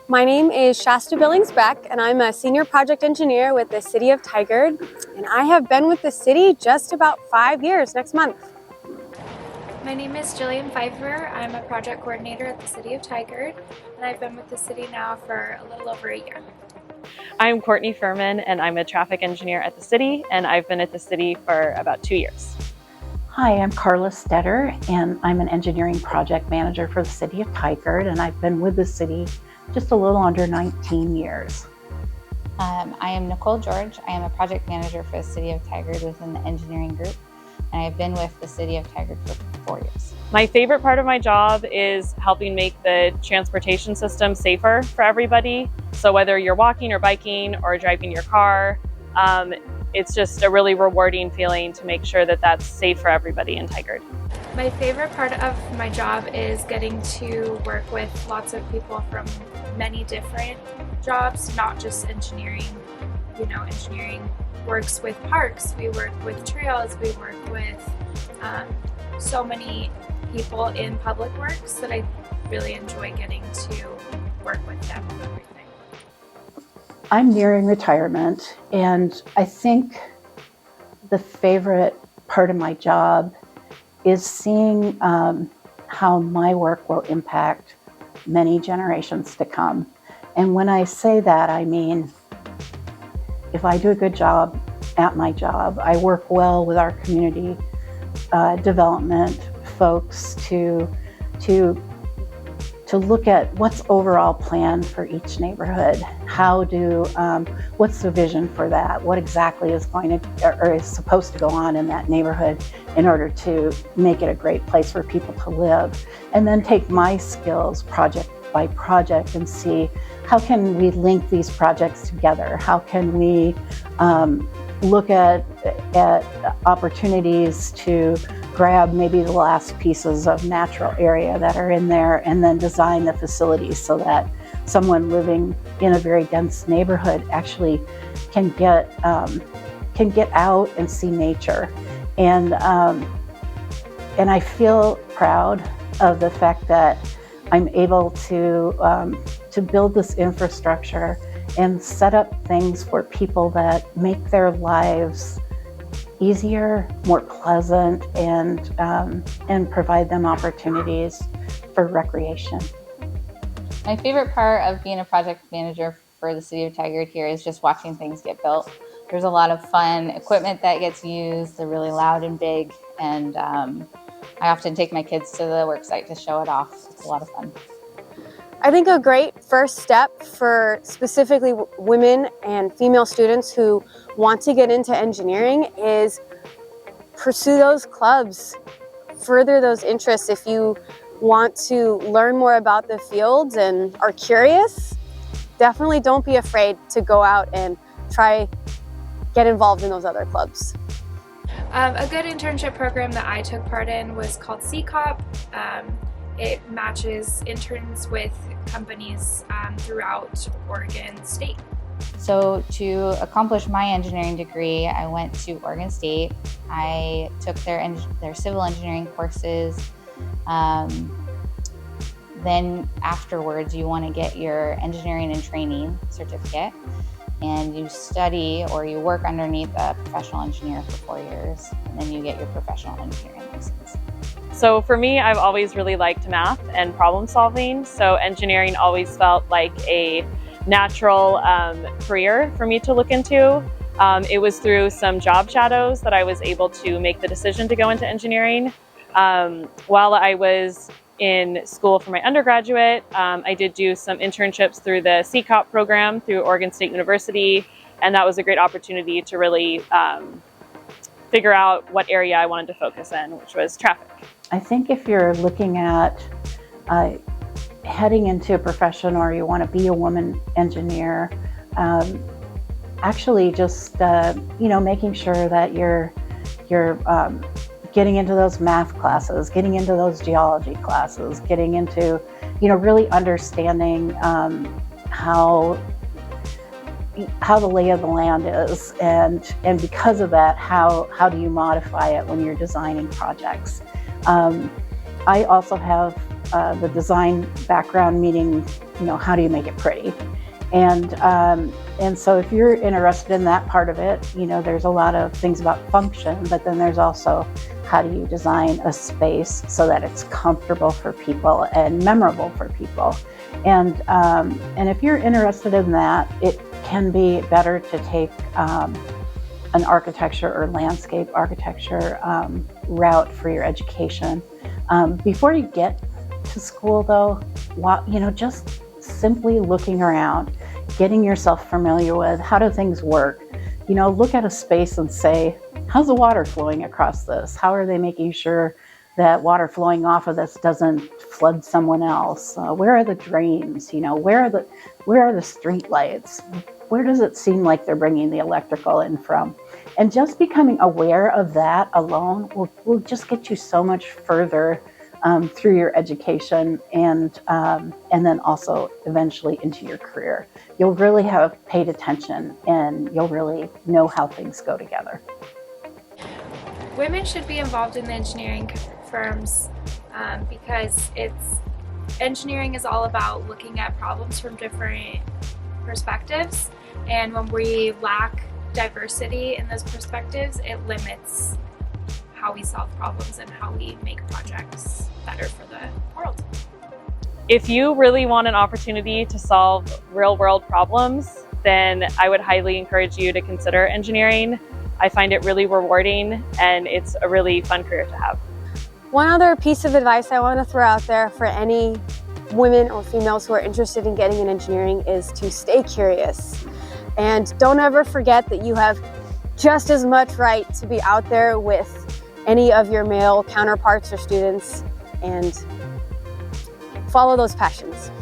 My name is Shasta Billings-Beck, and I'm a senior project engineer with the City of Tigard, and I have been with the city just about 5 years next month. My name is Jillian Pfeiffer. I'm a project coordinator at the City of Tigard, and I've been with the city now for a little over a year. I'm Courtney Furman, and I'm a traffic engineer at the city, and I've been at the city for about 2 years. Hi, I'm Carla Stetter, and I'm an engineering project manager for the City of Tigard, and I've been with the city just a little under 19 years. I am Nicole George. I am a project manager for the City of Tigard within the engineering group, and I've been with the City of Tigard for 4 years. My favorite part of my job is helping make the transportation system safer for everybody. So whether you're walking or biking or driving your car, it's just a really rewarding feeling to make sure that that's safe for everybody in Tigard. My favorite part of my job is getting to work with lots of people from many different jobs, not just engineering. Engineering works with parks, we work with trails, we work with so many people in public works that I really enjoy getting to work with them on everything. I'm nearing retirement, and I think the favorite part of my job is seeing how my work will impact many generations to come. And when I say that, I mean, if I do a good job at my job, I work well with our community development folks to look at what's overall planned for each neighborhood. What's the vision for that? What exactly is going to or is supposed to go on in that neighborhood in order to make it a great place for people to live? And then take my skills project by project and see how can we link these projects together? How can we look at opportunities to grab maybe the last pieces of natural area that are in there and then design the facilities so that someone living in a very dense neighborhood actually can get out and see nature. And I feel proud of the fact that I'm able to build this infrastructure and set up things for people that make their lives easier, more pleasant, and provide them opportunities for recreation. My favorite part of being a project manager for the City of Tigard here is just watching things get built. There's a lot of fun equipment that gets used. They're really loud and big, and I often take my kids to the work site to show it off. It's a lot of fun. I think a great first step for specifically women and female students who want to get into engineering is pursue those clubs, further those interests. If you want to learn more about the fields and are curious, definitely don't be afraid to go out and get involved in those other clubs. A good internship program that I took part in was called CCOP. It matches interns with companies throughout Oregon State. So to accomplish my engineering degree, I went to Oregon State. I took their civil engineering courses. Then afterwards, you want to get your engineering and training certificate, and you study or you work underneath a professional engineer for 4 years, and then you get your professional engineering license. So for me, I've always really liked math and problem solving, so engineering always felt like a natural career for me to look into. It was through some job shadows that I was able to make the decision to go into engineering. While I was in school for my undergraduate, I did do some internships through the CCOP program through Oregon State University, and that was a great opportunity to really figure out what area I wanted to focus in, which was traffic. I think if you're looking at heading into a profession or you want to be a woman engineer, actually just making sure that you're getting into those math classes, getting into those geology classes, getting into really understanding how the lay of the land is, and because of that, how do you modify it when you're designing projects. I also have the design background, meaning how do you make it pretty? And so if you're interested in that part of it, there's a lot of things about function, but then there's also how do you design a space so that it's comfortable for people and memorable for people. And if you're interested in that, it can be better to take an architecture or landscape architecture route for your education. Before you get to school though, just simply looking around, getting yourself familiar with how do things work. Look at a space and say, how's the water flowing across this? How are they making sure that water flowing off of this doesn't flood someone else? Where are the drains? Where are the street lights? Where does it seem like they're bringing the electrical in from? And just becoming aware of that alone will just get you so much further through your education and then also eventually into your career. You'll really have paid attention and you'll really know how things go together. Women should be involved in the engineering firms because engineering is all about looking at problems from different perspectives, and when we lack diversity in those perspectives, it limits how we solve problems and how we make projects better for the world. If you really want an opportunity to solve real-world problems, then I would highly encourage you to consider engineering. I find it really rewarding and it's a really fun career to have. One other piece of advice I want to throw out there for any women or females who are interested in getting in engineering is to stay curious. And don't ever forget that you have just as much right to be out there with any of your male counterparts or students, and follow those passions.